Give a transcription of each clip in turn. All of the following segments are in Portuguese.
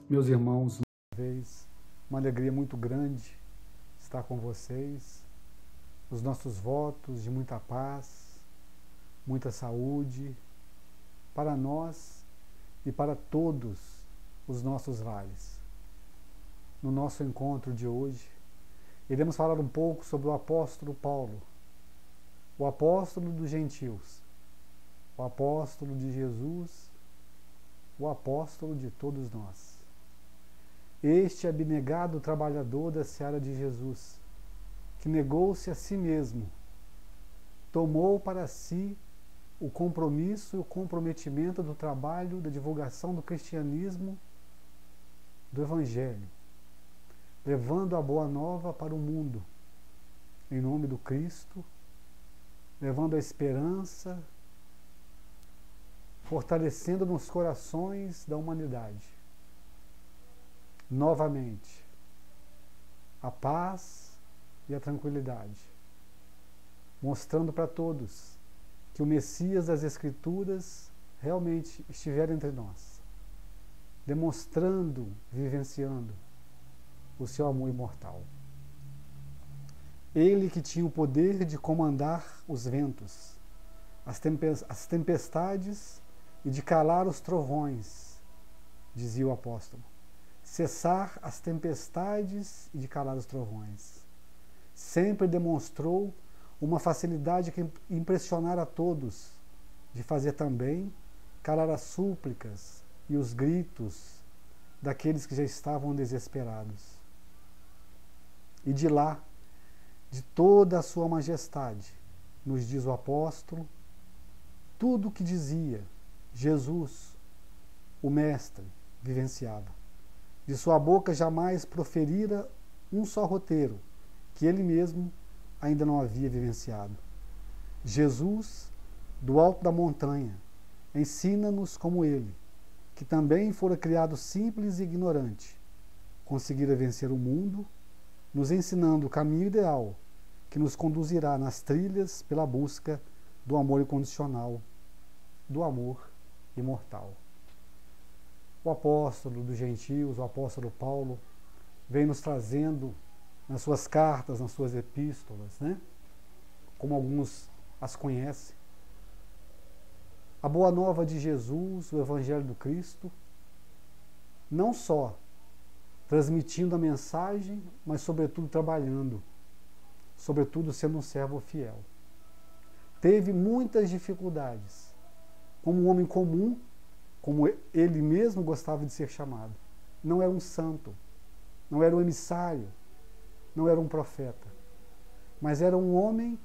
Meus irmãos, uma vez, uma alegria muito grande estar com vocês. Os nossos votos de muita paz, muita saúde, para nós e para todos os nossos lares. No nosso encontro de hoje, iremos falar um pouco sobre o apóstolo Paulo, o apóstolo dos gentios, o apóstolo de Jesus, o apóstolo de todos nós. Este abnegado trabalhador da seara de Jesus, que negou-se a si mesmo, tomou para si o compromisso e o comprometimento do trabalho da divulgação do cristianismo, do Evangelho, levando a boa nova para o mundo, em nome do Cristo, levando a esperança, fortalecendo nos corações da humanidade. Novamente, a paz e a tranquilidade, mostrando para todos que o Messias das Escrituras realmente estiver entre nós, demonstrando, vivenciando o seu amor imortal. Ele que tinha o poder de comandar os ventos, as tempestades e de calar os trovões, dizia o apóstolo. Cessar as tempestades e de calar os trovões. Sempre demonstrou uma facilidade que impressionara a todos, de fazer também calar as súplicas e os gritos daqueles que já estavam desesperados. E de lá, de toda a sua majestade, nos diz o apóstolo, tudo o que dizia Jesus, o Mestre, vivenciava. De sua boca jamais proferira um só roteiro, que ele mesmo ainda não havia vivenciado. Jesus, do alto da montanha, ensina-nos como ele, que também fora criado simples e ignorante, conseguira vencer o mundo, nos ensinando o caminho ideal que nos conduzirá nas trilhas pela busca do amor incondicional, do amor imortal. O apóstolo dos gentios, o apóstolo Paulo, vem nos trazendo nas suas cartas, nas suas epístolas, como alguns as conhecem, a boa nova de Jesus, o Evangelho do Cristo, não só transmitindo a mensagem, mas sobretudo trabalhando, sobretudo sendo um servo fiel. Teve muitas dificuldades, como um homem comum, como ele mesmo gostava de ser chamado. Não era um santo, não era um emissário, não era um profeta, mas era um homem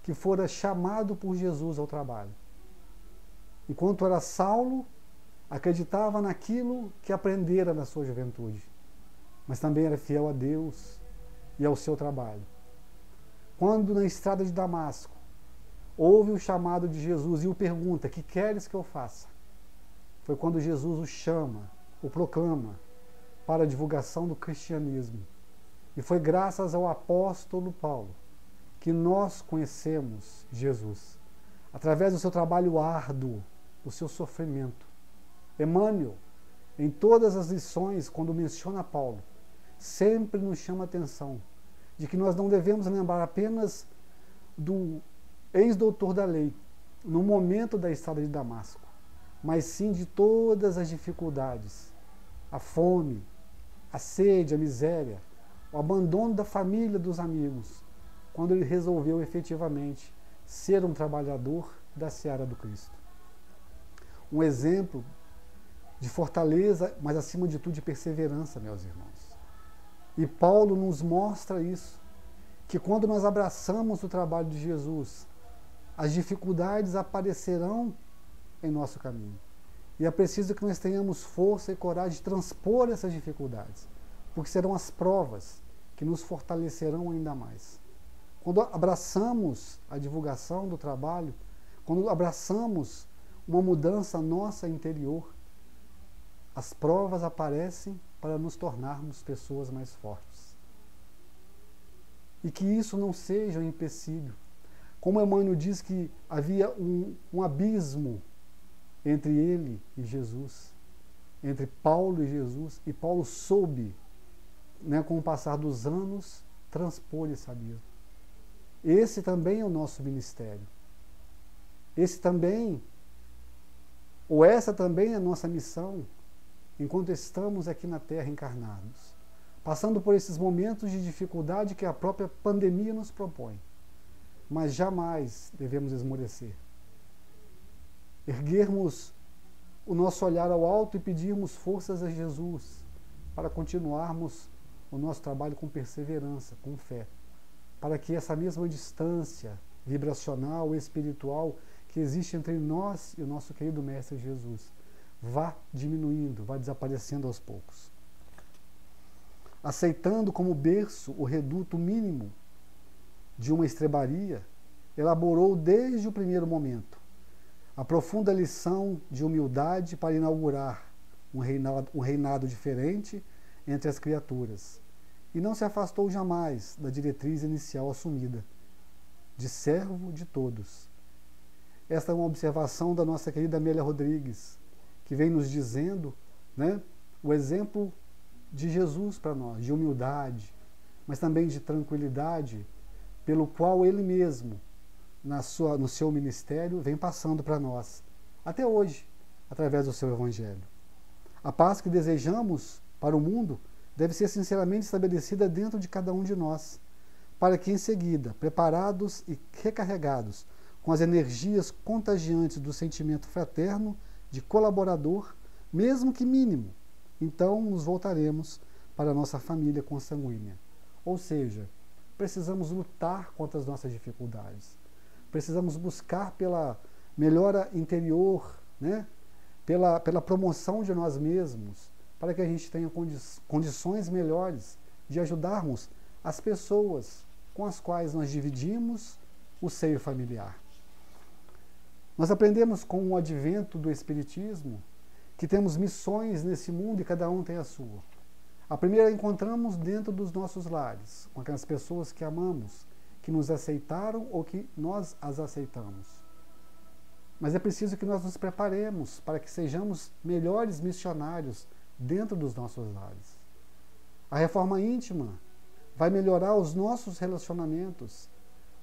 que fora chamado por Jesus ao trabalho. Enquanto era Saulo, acreditava naquilo que aprendera na sua juventude, mas também era fiel a Deus e ao seu trabalho. Quando na estrada de Damasco ouve o chamado de Jesus e o pergunta: "Que queres que eu faça?", foi quando Jesus o chama, o proclama para a divulgação do cristianismo. E foi graças ao apóstolo Paulo que nós conhecemos Jesus, através do seu trabalho árduo, do seu sofrimento. Emmanuel, em todas as lições, quando menciona Paulo, sempre nos chama a atenção de que nós não devemos lembrar apenas do ex-doutor da lei, no momento da estrada de Damasco, mas sim de todas as dificuldades, a fome, a sede, a miséria, o abandono da família, dos amigos, quando ele resolveu efetivamente ser um trabalhador da seara do Cristo. Um exemplo de fortaleza, mas acima de tudo de perseverança, meus irmãos. E Paulo nos mostra isso, que quando nós abraçamos o trabalho de Jesus, as dificuldades aparecerão em nosso caminho. E é preciso que nós tenhamos força e coragem de transpor essas dificuldades, porque serão as provas que nos fortalecerão ainda mais. Quando abraçamos a divulgação do trabalho, quando abraçamos uma mudança nossa interior, as provas aparecem para nos tornarmos pessoas mais fortes. E que isso não seja um empecilho. Como Emmanuel diz que havia um abismo entre ele e Jesus. entre Paulo e Jesus, e Paulo soube, né, com o passar dos anos, transpor esse abismo. Esse também é o nosso ministério. Esse também, ou essa também é a nossa missão, enquanto estamos aqui na Terra encarnados, passando por esses momentos de dificuldade que a própria pandemia nos propõe. Mas jamais devemos esmorecer. Erguermos o nosso olhar ao alto e pedirmos forças a Jesus para continuarmos o nosso trabalho com perseverança, com fé, para que essa mesma distância vibracional, espiritual, que existe entre nós e o nosso querido Mestre Jesus, vá diminuindo, vá desaparecendo aos poucos. Aceitando como berço o reduto mínimo de uma estrebaria, elaborou desde o primeiro momento a profunda lição de humildade para inaugurar um reinado diferente entre as criaturas, e não se afastou jamais da diretriz inicial assumida, de servo de todos. Esta é uma observação da nossa querida Amélia Rodrigues, que vem nos dizendo, né, o exemplo de Jesus para nós, de humildade, mas também de tranquilidade, pelo qual ele mesmo, no seu ministério, vem passando para nós, até hoje, através do seu Evangelho. A paz que desejamos para o mundo deve ser sinceramente estabelecida dentro de cada um de nós, para que em seguida, preparados e recarregados com as energias contagiantes do sentimento fraterno, de colaborador, mesmo que mínimo, então nos voltaremos para a nossa família consanguínea. Ou seja, precisamos lutar contra as nossas dificuldades. Precisamos buscar pela melhora interior, né? pela promoção de nós mesmos, para que a gente tenha condições melhores de ajudarmos as pessoas com as quais nós dividimos o seio familiar. Nós aprendemos com o advento do Espiritismo que temos missões nesse mundo e cada um tem a sua. A primeira a encontramos dentro dos nossos lares, com aquelas pessoas que amamos, que nos aceitaram ou que nós as aceitamos. Mas é preciso que nós nos preparemos para que sejamos melhores missionários dentro dos nossos lares. A reforma íntima vai melhorar os nossos relacionamentos,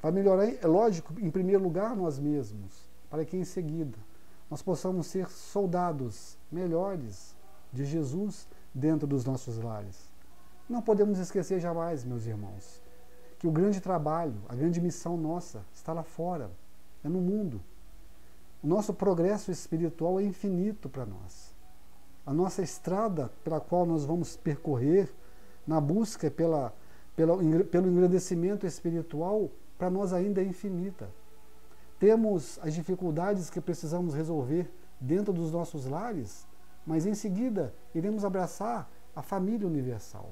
vai melhorar, é lógico, em primeiro lugar nós mesmos, para que em seguida nós possamos ser soldados melhores de Jesus dentro dos nossos lares. Não podemos esquecer jamais, meus irmãos, que o grande trabalho, a grande missão nossa está lá fora, é no mundo. O nosso progresso espiritual é infinito para nós. A nossa estrada pela qual nós vamos percorrer na busca pelo engrandecimento espiritual, para nós ainda é infinita. Temos as dificuldades que precisamos resolver dentro dos nossos lares, mas em seguida iremos abraçar a família universal.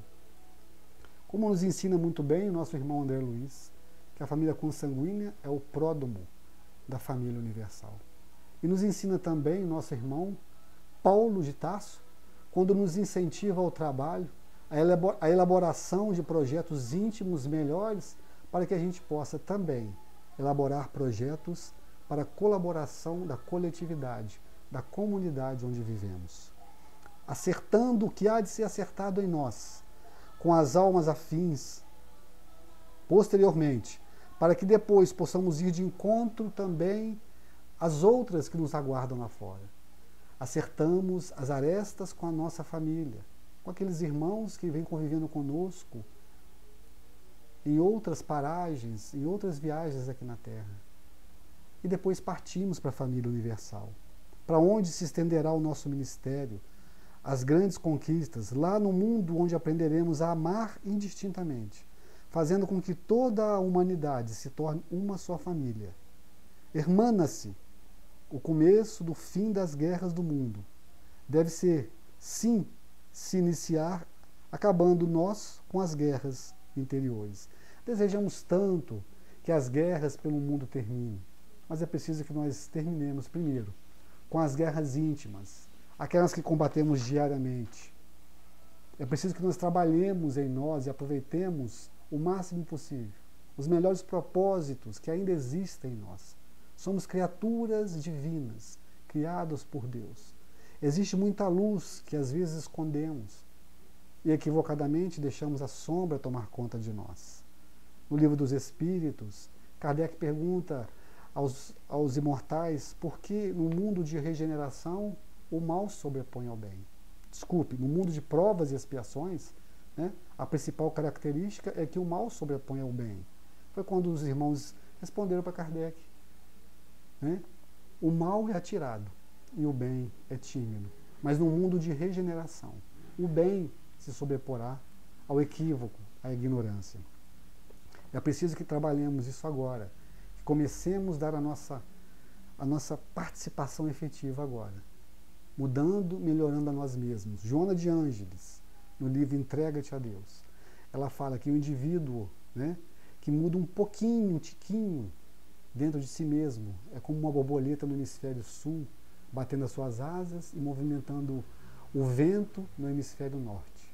Como nos ensina muito bem o nosso irmão André Luiz, que a família consanguínea é o pródomo da família universal. E nos ensina também o nosso irmão Paulo de Tarso, quando nos incentiva ao trabalho, a elaboração de projetos íntimos melhores, para que a gente possa também elaborar projetos para a colaboração da coletividade, da comunidade onde vivemos. Acertando o que há de ser acertado em nós, com as almas afins, posteriormente, para que depois possamos ir de encontro também às outras que nos aguardam lá fora. Acertamos as arestas com a nossa família, com aqueles irmãos que vêm convivendo conosco em outras paragens, em outras viagens aqui na Terra. E depois partimos para a família universal, para onde se estenderá o nosso ministério, as grandes conquistas, lá no mundo onde aprenderemos a amar indistintamente, fazendo com que toda a humanidade se torne uma só família. Hermana-se, o começo do fim das guerras do mundo. Deve ser, sim, se iniciar acabando nós com as guerras interiores. Desejamos tanto que as guerras pelo mundo terminem, mas é preciso que nós terminemos primeiro com as guerras íntimas, aquelas que combatemos diariamente. É preciso que nós trabalhemos em nós e aproveitemos o máximo possível os melhores propósitos que ainda existem em nós. Somos criaturas divinas, criadas por Deus. Existe muita luz que às vezes escondemos e equivocadamente deixamos a sombra tomar conta de nós. No Livro dos Espíritos, Kardec pergunta aos imortais por que no mundo de regeneração o mal sobrepõe ao bem. Desculpe, no mundo de provas e expiações, né, a principal característica é que o mal sobrepõe ao bem. Foi quando os irmãos responderam para Kardec, né? O mal é atirado e o bem é tímido. Mas no mundo de regeneração, o bem se sobreporá ao equívoco, à ignorância. É preciso que trabalhemos isso agora, que comecemos a dar a nossa participação efetiva agora, mudando, melhorando a nós mesmos. Joana de Ângeles, no livro Entrega-te a Deus, ela fala que o indivíduo, né, que muda um pouquinho, um tiquinho, dentro de si mesmo, é como uma borboleta no hemisfério sul, batendo as suas asas e movimentando o vento no hemisfério norte.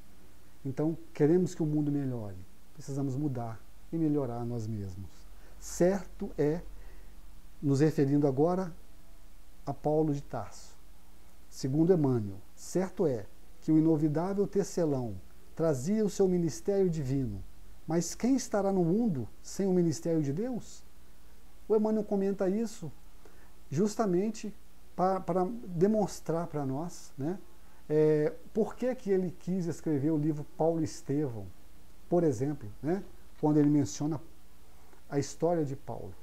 Então, queremos que o mundo melhore, precisamos mudar e melhorar nós mesmos. Certo é, nos referindo agora a Paulo de Tarso, segundo Emmanuel, certo é que o inovidável tecelão trazia o seu ministério divino, mas quem estará no mundo sem o ministério de Deus? O Emmanuel comenta isso justamente para demonstrar para nós, né, por que ele quis escrever o livro Paulo e Estevão, por exemplo, né, quando ele menciona a história de Paulo.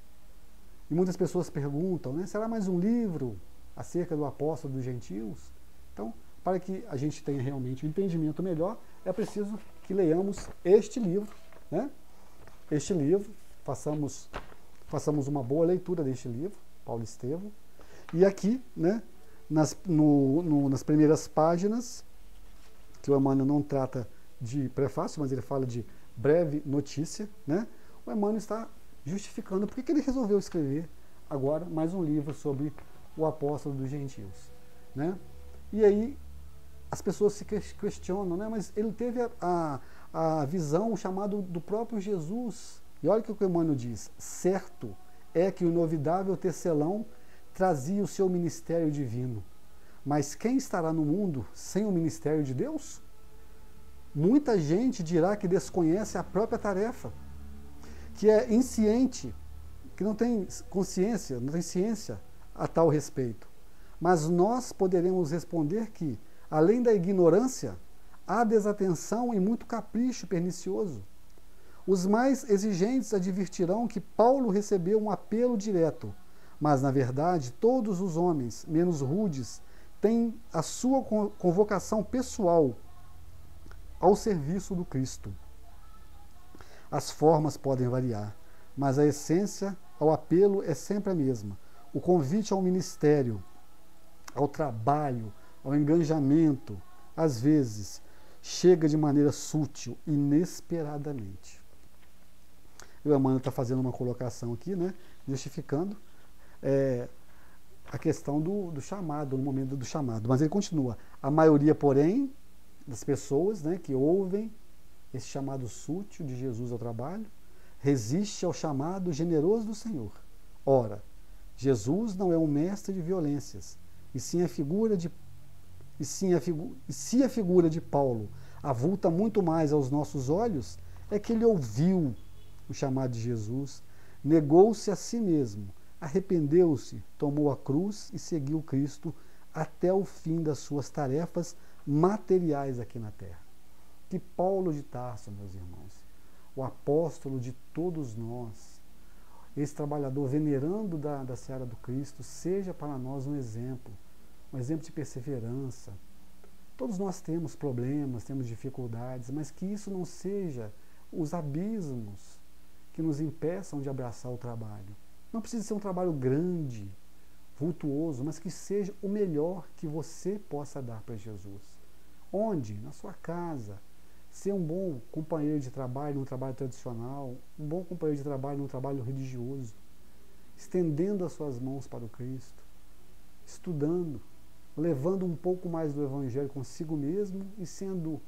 E muitas pessoas perguntam, né, será mais um livro acerca do apóstolo dos gentios? Então, para que a gente tenha realmente um entendimento melhor, é preciso que leiamos este livro, né? Este livro, façamos uma boa leitura deste livro, Paulo e Estevão. E aqui, né, nas primeiras páginas, que o Emmanuel não trata de prefácio, mas ele fala de breve notícia, né, o Emmanuel está justificando por que ele resolveu escrever agora mais um livro sobre o apóstolo dos gentios, né? E aí as pessoas se questionam, né, mas ele teve a visão, o chamado do próprio Jesus. E olha o que o Emmanuel diz: certo é que o inovidável tecelão trazia o seu ministério divino, mas quem estará no mundo sem o ministério de Deus? Muita gente dirá que desconhece a própria tarefa, que é insciente, que não tem consciência, não tem ciência a tal respeito. Mas nós poderemos responder que, além da ignorância, há desatenção e muito capricho pernicioso. Os mais exigentes advertirão que Paulo recebeu um apelo direto, mas, na verdade, todos os homens, menos rudes, têm a sua convocação pessoal ao serviço do Cristo. As formas podem variar, mas a essência ao apelo é sempre a mesma. O convite ao ministério, ao trabalho, ao engajamento, às vezes, chega de maneira sutil, inesperadamente. O Emmanuel está fazendo uma colocação aqui, né, justificando a questão do chamado, no momento do chamado. Mas ele continua: a maioria, porém, das pessoas, né, que ouvem esse chamado sútil de Jesus ao trabalho, resiste ao chamado generoso do Senhor. Ora, Jesus não é um mestre de violências, e se a figura de Paulo avulta muito mais aos nossos olhos, é que ele ouviu o chamado de Jesus, negou-se a si mesmo, arrependeu-se, tomou a cruz e seguiu Cristo até o fim das suas tarefas materiais aqui na terra. Que Paulo de Tarso, meus irmãos, o apóstolo de todos nós, esse trabalhador venerando da seara do Cristo, seja para nós um exemplo de perseverança. Todos nós temos problemas, temos dificuldades, mas que isso não seja os abismos que nos impeçam de abraçar o trabalho. Não precisa ser um trabalho grande, vultuoso, mas que seja o melhor que você possa dar para Jesus. Onde? Na sua casa. Ser um bom companheiro de trabalho num trabalho tradicional, um bom companheiro de trabalho num trabalho religioso, estendendo as suas mãos para o Cristo, estudando, levando um pouco mais do Evangelho consigo mesmo e sendo,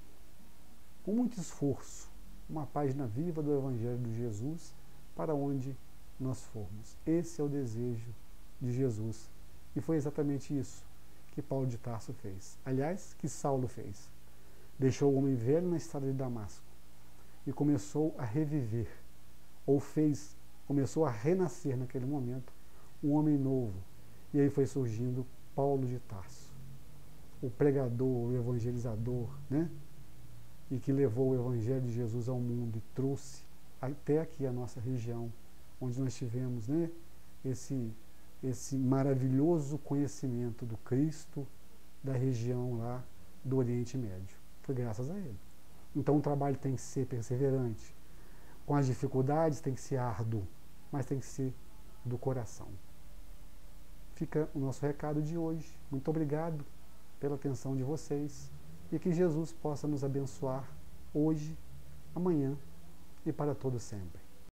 com muito esforço, uma página viva do Evangelho de Jesus para onde nós formos. Esse é o desejo de Jesus. E foi exatamente isso que Paulo de Tarso fez. Aliás, que Saulo fez. Deixou o homem velho na estrada de Damasco e começou a reviver, começou a renascer naquele momento, um homem novo. E aí foi surgindo Paulo de Tarso, o pregador, o evangelizador, né? E que levou o evangelho de Jesus ao mundo e trouxe até aqui a nossa região, onde nós tivemos, né, esse maravilhoso conhecimento do Cristo da região lá do Oriente Médio. Foi graças a ele. Então o trabalho tem que ser perseverante. Com as dificuldades tem que ser árduo, mas tem que ser do coração. Fica o nosso recado de hoje. Muito obrigado pela atenção de vocês e que Jesus possa nos abençoar hoje, amanhã e para todo sempre.